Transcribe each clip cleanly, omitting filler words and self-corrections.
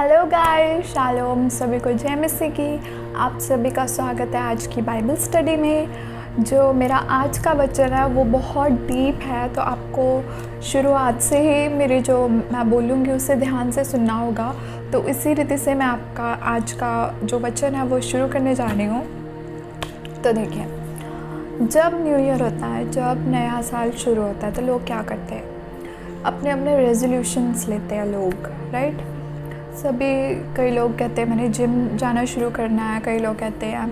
Hello guys, shalom सभी को, जय मसीह की। आप सभी का स्वागत है आज की बाइबल स्टडी में। जो मेरा आज का वचन है वो बहुत डीप है, तो आपको शुरुआत से ही मेरे जो मैं बोलूँगी उसे ध्यान से सुनना होगा। तो इसी रीति से मैं आपका आज का जो वचन है वो शुरू करने जा रही हूँ। तो देखिए, जब न्यू ईयर होता है, जब नया साल शुरू होता है, तो लोग क्या करते हैं, अपने अपने रेजोल्यूशंस लेते हैं लोग, राइट। सभी कई लोग कहते हैं मैंने जिम जाना शुरू करना है, कई लोग कहते हैं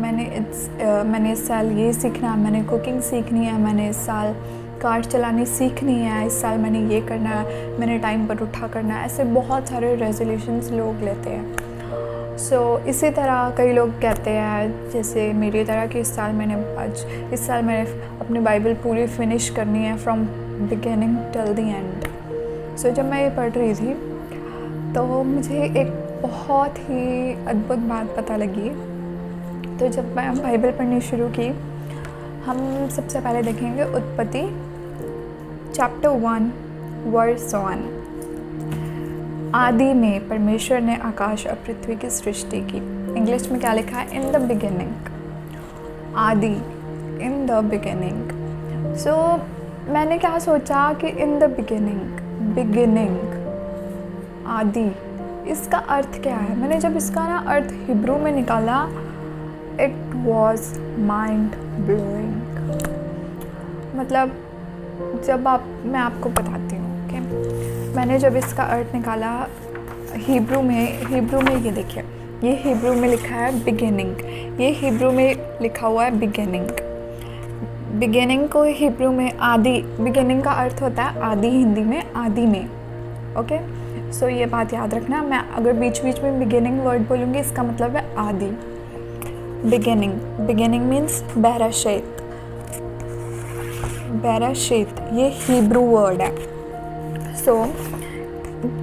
मैंने इस साल ये सीखना है, मैंने कुकिंग सीखनी है, मैंने इस साल कार चलानी सीखनी है, इस साल मैंने ये करना है, मैंने टाइम पर उठा करना है। ऐसे बहुत सारे रेजोल्यूशंस लोग लेते हैं। इसी तरह कई लोग कहते हैं, जैसे मेरी तरह कि इस साल मैंने अपनी बाइबल पूरी फिनिश करनी है from beginning till the end. जब मैं ये पढ़ रही थी तो मुझे एक बहुत ही अद्भुत बात पता लगी। तो जब मैं बाइबल पढ़नी शुरू की, हम सबसे पहले देखेंगे उत्पत्ति चैप्टर 1 वर्स 1। आदि में परमेश्वर ने आकाश और पृथ्वी की सृष्टि की। इंग्लिश में क्या लिखा है? इन द बिगिनिंग। आदि, इन द बिगिनिंग। मैंने क्या सोचा कि इन द बिगिनिंग, आदि, इसका अर्थ क्या है? मैंने जब इसका अर्थ हिब्रू में निकाला, इट वॉज माइंड ब्लोइंग। मतलब मैं आपको बताती हूँ, ओके। मैंने जब इसका अर्थ निकाला हिब्रू में ये देखिए, ये हिब्रू में लिखा है बिगिनिंग। ये हिब्रू में लिखा हुआ है बिगिनिंग। बिगिनिंग को हिब्रू में आदि, बिगिनिंग का अर्थ होता है आदि, हिंदी में आदि में, ओके। ये बात याद रखना। मैं अगर बीच बीच में बिगिनिंग वर्ड बोलूँगी, इसका मतलब है आदि। Beginning means Bereshit. ये हिब्रू वर्ड है।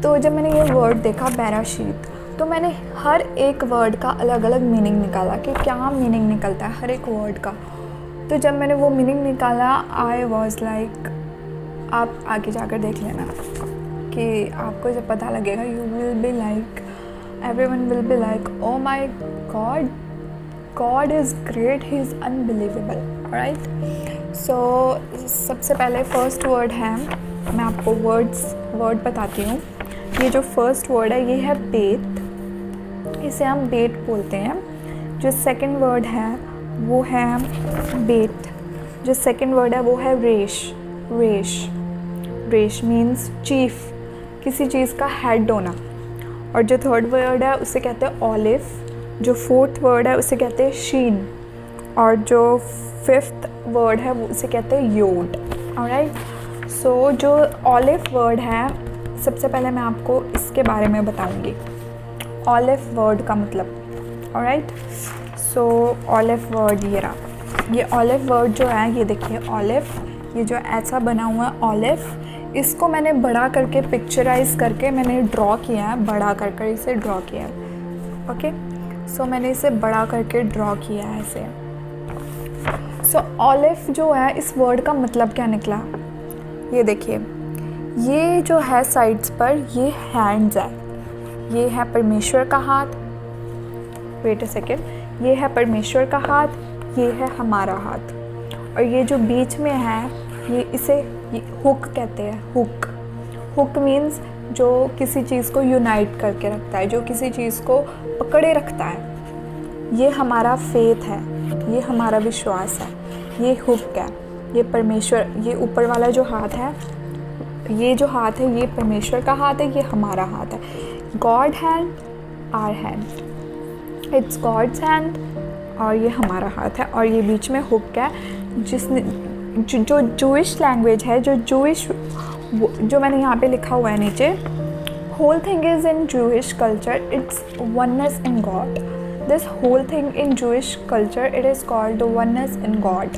तो जब मैंने ये वर्ड देखा बेराशीत, तो मैंने हर एक वर्ड का अलग अलग मीनिंग निकाला कि क्या मीनिंग निकलता है हर एक वर्ड का। तो जब मैंने वो मीनिंग निकाला, आई वॉज लाइक, आप आगे जाकर देख लेना कि आपको जब पता लगेगा, you will be like, everyone will be like, oh my God is great, he is unbelievable, right. सबसे पहले फर्स्ट वर्ड है, मैं आपको वर्ड बताती हूँ। ये जो फर्स्ट वर्ड है ये है बेत, इसे हम बेट बोलते हैं। जो सेकंड वर्ड है वो है बेट। जो सेकंड वर्ड है वो है रेश मीन्स चीफ, किसी चीज़ का हेड होना। और जो थर्ड वर्ड है उसे कहते हैं ऑलिव। जो फोर्थ वर्ड है उसे कहते हैं शीन। और जो फिफ्थ वर्ड है वो उसे कहते हैं योड, ऑलराइट। जो ऑलिव वर्ड है, सबसे पहले मैं आपको इसके बारे में बताऊंगी, ऑलिव वर्ड का मतलब, ऑलराइट। ऑलिव वर्ड ये रहा। ये ऑलिव वर्ड जो है, ये देखिए ऑलिव, ये जो ऐसा बना हुआ है ऑलिव, इसको मैंने बड़ा करके पिक्चराइज करके मैंने ड्रॉ किया है, बड़ा कर इसे ड्रॉ किया है, ओके। मैंने इसे बड़ा करके ड्रॉ किया है ऐसे। ऑलिव जो है, इस वर्ड का मतलब क्या निकला, ये देखिए, ये जो है साइड्स पर ये हैंड्स है, ये है परमेश्वर का हाथ, वेट अ सेकेंड, ये है परमेश्वर का हाथ, ये है हमारा हाथ। और ये जो बीच में है, इसे हुक कहते हैं। हुक मीन्स जो किसी चीज़ को यूनाइट करके रखता है, जो किसी चीज़ को पकड़े रखता है। ये हमारा फेथ है, ये हमारा विश्वास है, ये हुक है। ये परमेश्वर, ये ऊपर वाला जो हाथ है, ये जो हाथ है ये परमेश्वर का हाथ है, ये हमारा हाथ है। God hand, our hand, it's God's hand, और ये हमारा हाथ है। और ये बीच में हुक है, जिसने जो जूइश लैंग्वेज है, जो मैंने यहाँ पे लिखा हुआ है नीचे, whole thing is in Jewish culture, it's oneness in God. This whole thing in Jewish culture, it is called the oneness in God.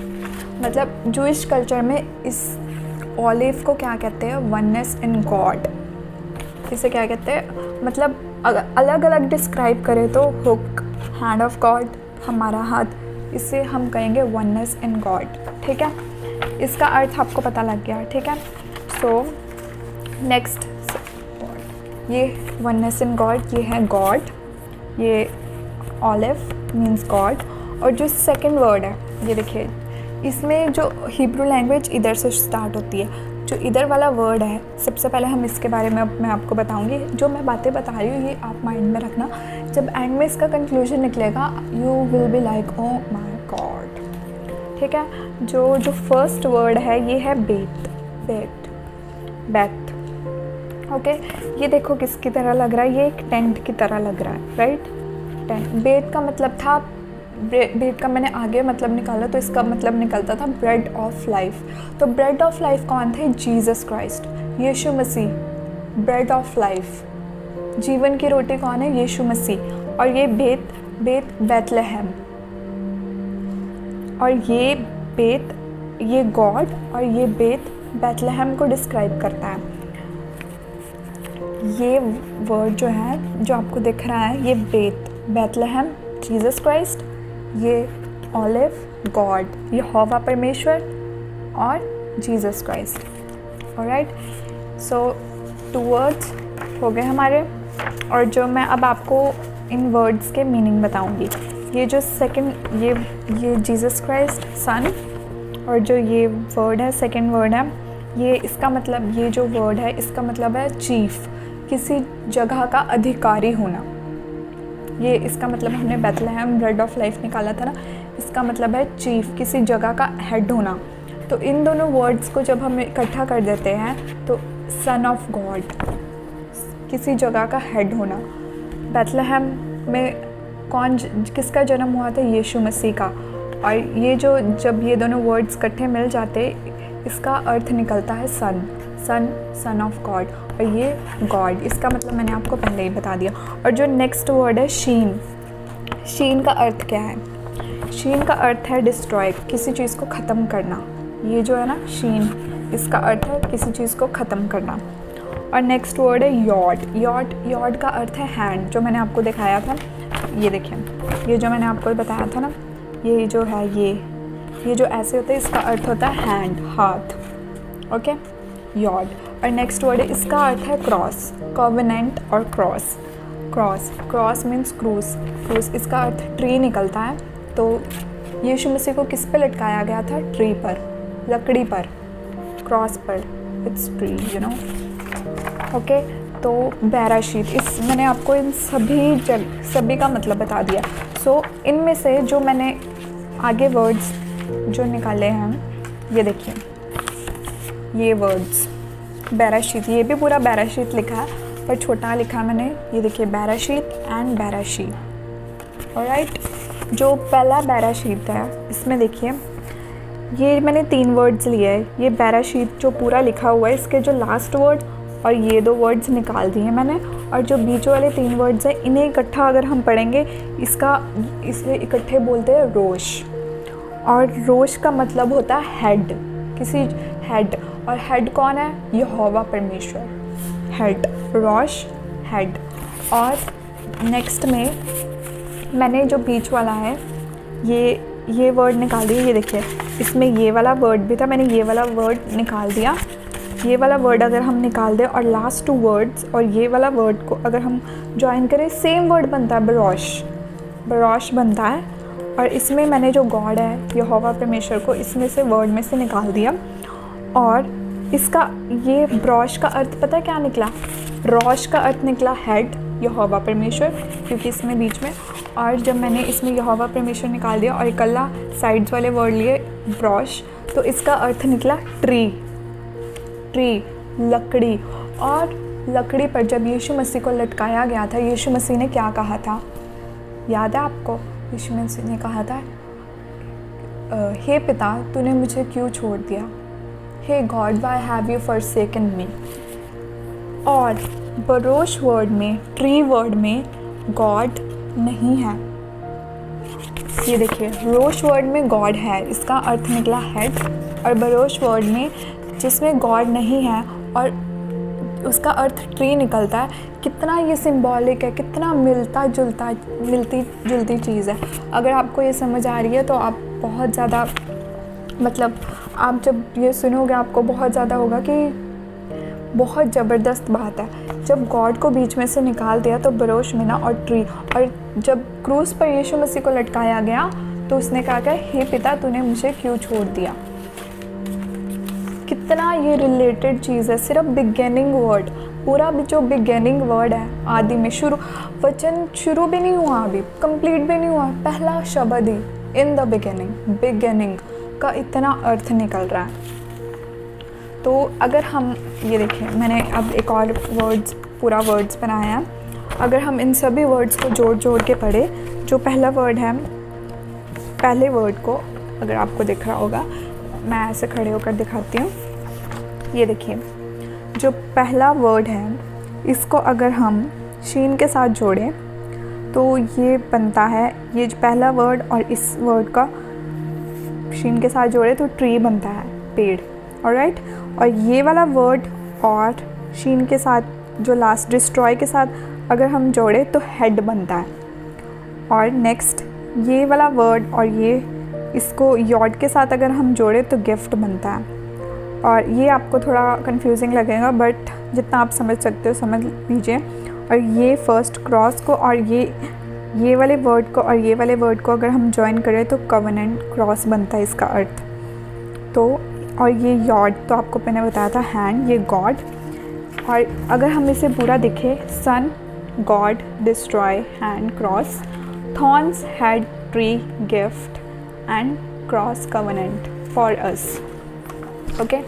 मतलब जूइश कल्चर में इस ऑलिव को क्या कहते हैं? Oneness in God. इसे क्या कहते हैं? मतलब अलग अलग डिस्क्राइब करें तो हुक, हैंड ऑफ गॉड, हमारा हाथ, इसे हम कहेंगे वननेस इन गॉड, ठीक है। इसका अर्थ आपको पता लग गया, ठीक है। नेक्स्ट ये वननेस इन गॉड, ये है गॉड, ये ऑलिव मीन्स गॉड। और जो सेकंड वर्ड है ये देखिए, इसमें जो हिब्रू लैंग्वेज इधर से स्टार्ट होती है, जो इधर वाला वर्ड है, सबसे पहले हम इसके बारे में मैं आपको बताऊंगी। जो मैं बातें बता रही हूँ ये आप माइंड में रखना, जब एंड में इसका कंक्लूजन निकलेगा you will be like oh my God, ठीक है। जो फर्स्ट वर्ड है ये है बेत, ओके। ये देखो किसकी तरह लग रहा है, ये एक टेंट की तरह लग रहा है, राइट। टेंट, बेत का मतलब था, बेत का मैंने आगे मतलब निकाला तो इसका मतलब निकलता था ब्रेड ऑफ लाइफ। तो ब्रेड ऑफ लाइफ कौन थे? Jesus Christ, Yeshu Masih, bread of life, जीवन की रोटी कौन है? यीशु मसीह। और ये बेत बैतलहम, और ये बेत, ये गॉड, और ये बेत बैतलहम को डिस्क्राइब करता है। ये वर्ड जो है, जो आपको दिख रहा है, ये बेत, बैतलहम, जीसस क्राइस्ट, ये ऑलिव, गॉड, ये यहोवा परमेश्वर, और जीसस क्राइस्ट। ऑलराइट, सो 2 वर्ड्स हो गए हमारे। और जो मैं अब आपको इन वर्ड्स के मीनिंग बताऊंगी। ये जो सेकंड, ये जीसस क्राइस्ट सन, और जो ये वर्ड है, सेकंड वर्ड है, ये इसका मतलब, ये जो वर्ड है इसका मतलब है चीफ, किसी जगह का अधिकारी होना। ये इसका मतलब हमने बैतलहम ब्रेड ऑफ लाइफ निकाला था ना, इसका मतलब है चीफ, किसी जगह का हेड होना। तो इन दोनों वर्ड्स को जब हम इकट्ठा कर देते हैं तो सन ऑफ गॉड, किसी जगह का हेड होना। बैतलहम में किसका जन्म हुआ था? यीशु मसीह का। और ये जो, जब ये दोनों वर्ड्स इकट्ठे मिल जाते, इसका अर्थ निकलता है सन ऑफ गॉड, और ये गॉड, इसका मतलब मैंने आपको पहले ही बता दिया। और जो नेक्स्ट वर्ड है शीन का अर्थ क्या है? शीन का अर्थ है डिस्ट्रॉय, किसी चीज़ को ख़त्म करना। ये जो है ना शीन, इसका अर्थ है किसी चीज़ को ख़त्म करना। और नेक्स्ट वर्ड है यॉड का अर्थ है हैंड, जो मैंने आपको दिखाया था। ये देखिए, ये जो मैंने आपको बताया था ना, ये जो है, ये जो ऐसे होता है, इसका अर्थ होता है हैंड, हाथ, ओके, यॉड। और नेक्स्ट वर्ड है, इसका अर्थ है क्रॉस, कॉवेनेंट और क्रॉस मीन्स क्रूस, इसका अर्थ ट्री निकलता है। तो यीशु मसीह को किस पे लटकाया गया था? ट्री पर, लकड़ी पर, क्रॉस पर, it's tree, you know, okay. तो बैराशीत, इस मैंने आपको इन सभी का मतलब बता दिया। सो इनमें से जो मैंने आगे वर्ड्स जो निकाले हैं, ये देखिए, ये वर्ड्स बैराशीत, ये भी पूरा बैराशीत लिखा है पर छोटा लिखा मैंने, ये देखिए बैराशीत एंड बैराशीत, ऑलराइट। जो पहला बैराशीत है, इसमें देखिए, ये मैंने 3 वर्ड्स लिए हैं। ये बैराशीत जो पूरा लिखा हुआ है, इसके जो लास्ट वर्ड और ये 2 वर्ड्स निकाल दिए मैंने, और जो बीच वाले 3 वर्ड्स हैं, इन्हें इकट्ठा अगर हम पढ़ेंगे, इसे इकट्ठे बोलते हैं रोश। और रोश का मतलब होता है हेड, किसी हेड। और हेड कौन है? यहोवा परमेश्वर, हेड, रोश, हेड। और नेक्स्ट में मैंने जो बीच वाला है, ये वर्ड निकाल दिया। ये देखिए, इसमें ये वाला वर्ड भी था, मैंने ये वाला वर्ड निकाल दिया। ये वाला वर्ड अगर हम निकाल दें और लास्ट 2 वर्ड्स और ये वाला वर्ड को अगर हम ज्वाइन करें, सेम वर्ड बनता है, बरोश बनता है। और इसमें मैंने जो गॉड है, यहोवा परमेश्वर को, इसमें से वर्ड में से निकाल दिया। और इसका ये ब्रोश का अर्थ पता है क्या निकला? रोश का अर्थ निकला हेड, यहोवा परमेश्वर, क्योंकि इसमें बीच में। और जब मैंने इसमें यहोवा परमेश्वर निकाल दिया और इकल्ला साइड्स वाले वर्ड लिए ब्रोश, तो इसका अर्थ निकला ट्री, लकड़ी। और लकड़ी पर जब यीशु मसीह को लटकाया गया था, यीशु मसीह ने क्या कहा था? याद है आपको? यीशु मसीह ने कहा था, हे पिता, तूने मुझे क्यों छोड़ दिया? हे God, why have you forsaken me? और बरोश वर्ड में, ट्री वर्ड में गॉड नहीं है। ये देखिए, रोश वर्ड में गॉड है, इसका अर्थ निकला हेड। और बरोश वर्ड में जिसमें गॉड नहीं है और उसका अर्थ ट्री निकलता है। कितना ये सिंबॉलिक है, कितना मिलती जुलती चीज़ है। अगर आपको ये समझ आ रही है तो आप बहुत ज़्यादा, मतलब आप जब ये सुनोगे आपको बहुत ज़्यादा होगा कि बहुत ज़बरदस्त बात है। जब गॉड को बीच में से निकाल दिया तो बरोश मिना और ट्री, और जब क्रूस पर यीशु मसीह को लटकाया गया तो उसने कहा कि हे पिता तूने मुझे क्यों छोड़ दिया। कितना ये रिलेटेड चीज़ है। सिर्फ बिगेनिंग वर्ड, पूरा भी जो बिगेनिंग वर्ड है, आदि में शुरू, वचन शुरू भी नहीं हुआ, अभी कंप्लीट भी नहीं हुआ, पहला शब्द ही इन द बिगेनिंग, बिगेनिंग का इतना अर्थ निकल रहा है। तो अगर हम ये देखें, मैंने अब एक और वर्ड्स, पूरा वर्ड्स बनाया है। अगर हम इन सभी वर्ड्स को जोड़ जोड़ के पढ़े, जो पहला वर्ड है, पहले वर्ड को अगर आपको दिख रहा होगा, मैं ऐसे खड़े होकर दिखाती हूँ। ये देखिए, जो पहला वर्ड है इसको अगर हम शीन के साथ जोड़ें तो ये बनता है, ये जो पहला वर्ड और इस वर्ड का शीन के साथ जोड़े तो ट्री बनता है, पेड़। ऑलराइट, और ये वाला वर्ड और शीन के साथ जो लास्ट डिस्ट्रॉय के साथ अगर हम जोड़े तो हेड बनता है। और नेक्स्ट ये वाला वर्ड और ये इसको यॉड के साथ अगर हम जोड़े तो गिफ्ट बनता है। और ये आपको थोड़ा कंफ्यूजिंग लगेगा बट जितना आप समझ सकते हो समझ लीजिए। और ये फर्स्ट क्रॉस को और ये वाले वर्ड को और ये वाले वर्ड को अगर हम जॉइन करें तो कवनेंट क्रॉस बनता है इसका अर्थ। तो और ये यॉड तो आपको मैंने बताया था हैंड, ये गॉड। और अगर हम इसे पूरा देखें, son, God, destroy, hand, cross, thorns, head, tree, gift and cross, covenant for us. Okay,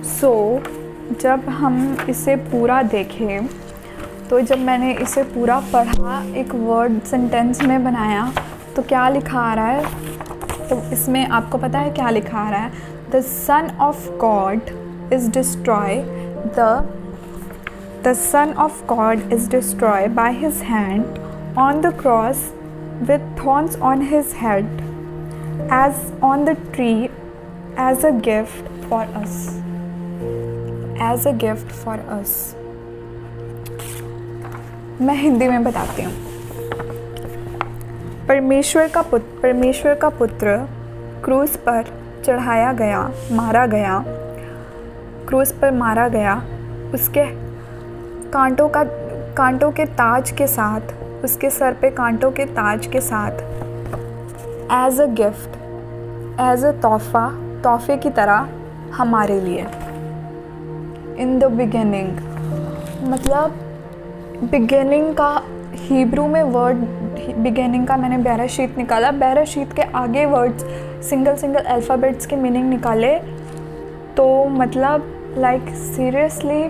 so जब हम इसे पूरा देखें तो जब मैंने इसे पूरा पढ़ा, एक वर्ड सेंटेंस में बनाया तो क्या लिखा आ रहा है, तो इसमें आपको पता है क्या लिखा आ रहा है, the son of God is destroy, the son of God is destroy by his hand on the cross with thorns on his head as on the tree as a gift for us, as a gift for us. मैं हिंदी में बताती हूँ। परमेश्वर का पुत्र क्रूस पर चढ़ाया गया, मारा गया, क्रूस पर मारा गया, उसके कांटों के ताज के साथ, उसके सर पे कांटों के ताज के साथ, as a gift, as a तोहफे की तरह हमारे लिए। इन द बिगिनिंग, मतलब बिगिनिंग का हिब्रू में वर्ड, बिगिनिंग का मैंने बेराशीत निकाला, बेराशीत के आगे वर्ड्स सिंगल अल्फ़ाबेट्स के मीनिंग निकाले तो मतलब लाइक सीरियसली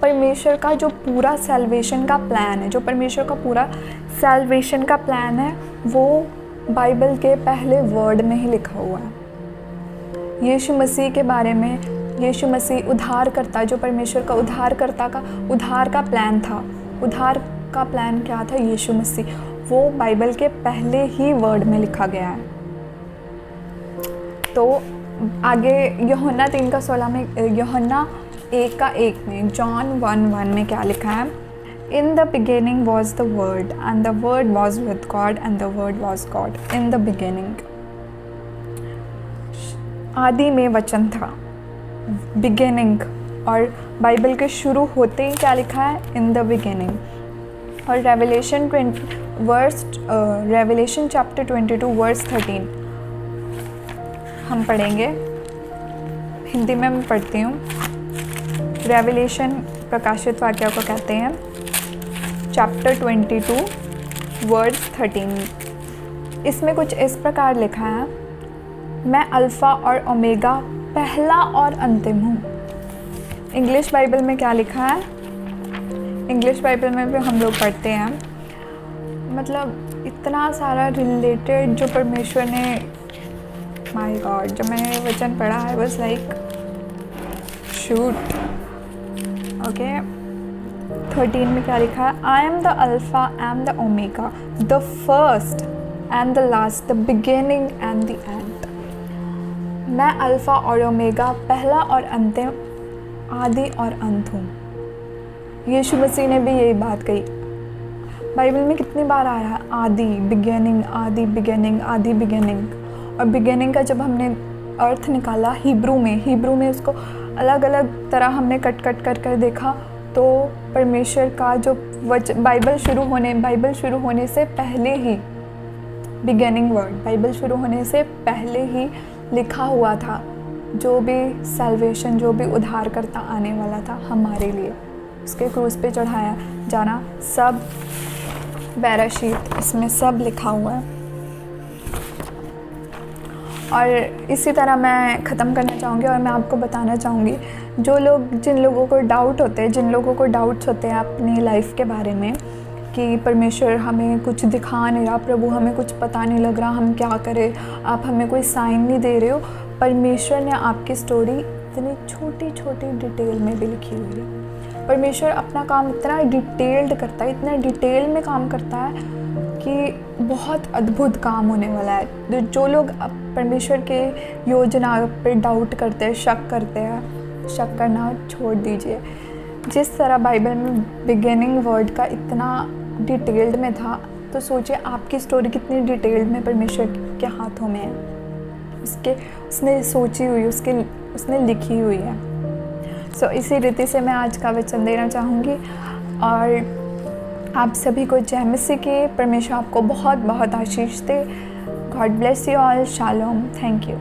परमेश्वर का जो पूरा सैल्वेशन का प्लान है, जो परमेश्वर का पूरा सैल्वेशन का प्लान है वो बाइबल के पहले वर्ड में ही लिखा हुआ है। यीशु मसीह के बारे में, यीशु मसीह उद्धारकर्ता, जो परमेश्वर का उद्धारकर्ता का उद्धार का प्लान था, उद्धार का प्लान क्या था, यीशु मसीह, वो बाइबल के पहले ही वर्ड में लिखा गया है। तो आगे यूहन्ना 3:16 में, यूहन्ना 1:1 में, जॉन 1:1 में क्या लिखा है, इन the beginning was the word and the word was with God and the word was God. In the beginning, आदि में वचन था, बिगिनिंग। और बाइबल के शुरू होते ही क्या लिखा है, इन द बिगिनिंग। और रेवलेशन चैप्टर 22 वर्स 13 हम पढ़ेंगे, हिंदी में मैं पढ़ती हूँ। रेवलेशन प्रकाशित वाक्य को कहते हैं, चैप्टर 22 वर्स 13। इसमें कुछ इस प्रकार लिखा है, मैं अल्फ़ा और ओमेगा, पहला और अंतिम हूँ। इंग्लिश बाइबल में क्या लिखा है, इंग्लिश बाइबल में भी हम लोग पढ़ते हैं, मतलब इतना सारा रिलेटेड जो परमेश्वर ने, माय गॉड, जब मैंने वचन पढ़ा I was like shoot. Okay, 13 में क्या लिखा है, I am the alpha and the omega, the first and the last, the beginning and the end. मैं अल्फ़ा और ओमेगा, पहला और अंतिम, आदि और अंत हूँ। यीशु मसीह ने भी यही बात कही। बाइबल में कितनी बार आ रहा है, आदि, बिगिनिंग, आदि, बिगिनिंग, आदि, बिगिनिंग। और बिगिनिंग का जब हमने अर्थ निकाला हिब्रू में उसको अलग अलग तरह हमने कट कट कर कर देखा तो परमेश्वर का जो बाइबल शुरू होने से पहले ही, बिगिनिंग वर्ड, बाइबल शुरू होने से पहले ही लिखा हुआ था, जो भी सैल्वेशन, जो भी उद्धार करता आने वाला था हमारे लिए, उसके क्रूस पे चढ़ाया जाना, सब बैराशीत इसमें सब लिखा हुआ है। और इसी तरह मैं ख़त्म करना चाहूँगी और मैं आपको बताना चाहूँगी, जिन लोगों को डाउट्स होते हैं अपनी लाइफ के बारे में कि परमेश्वर हमें कुछ दिखा नहीं रहा, प्रभु हमें कुछ पता नहीं लग रहा, हम क्या करें, आप हमें कोई साइन नहीं दे रहे हो। परमेश्वर ने आपकी स्टोरी इतनी छोटी छोटी डिटेल में भी लिखी हुई है। परमेश्वर अपना काम इतना डिटेल्ड करता है, इतना डिटेल में काम करता है कि बहुत अद्भुत काम होने वाला है। जो लोग परमेश्वर के योजना पे डाउट करते हैं, शक करते हैं, शक करना छोड़ दीजिए। जिस तरह बाइबल में बिगिनिंग वर्ड का इतना डिटेल्ड में था, तो सोचिए आपकी स्टोरी कितनी डिटेल्ड में परमेश्वर के हाथों में है, उसने सोची हुई, उसने लिखी हुई है। सो इसी रीति से मैं आज का वचन देना चाहूँगी और आप सभी को जय मसीह की। परमेश्वर आपको बहुत बहुत आशीष दे। God bless you all. शालोम। Thank you.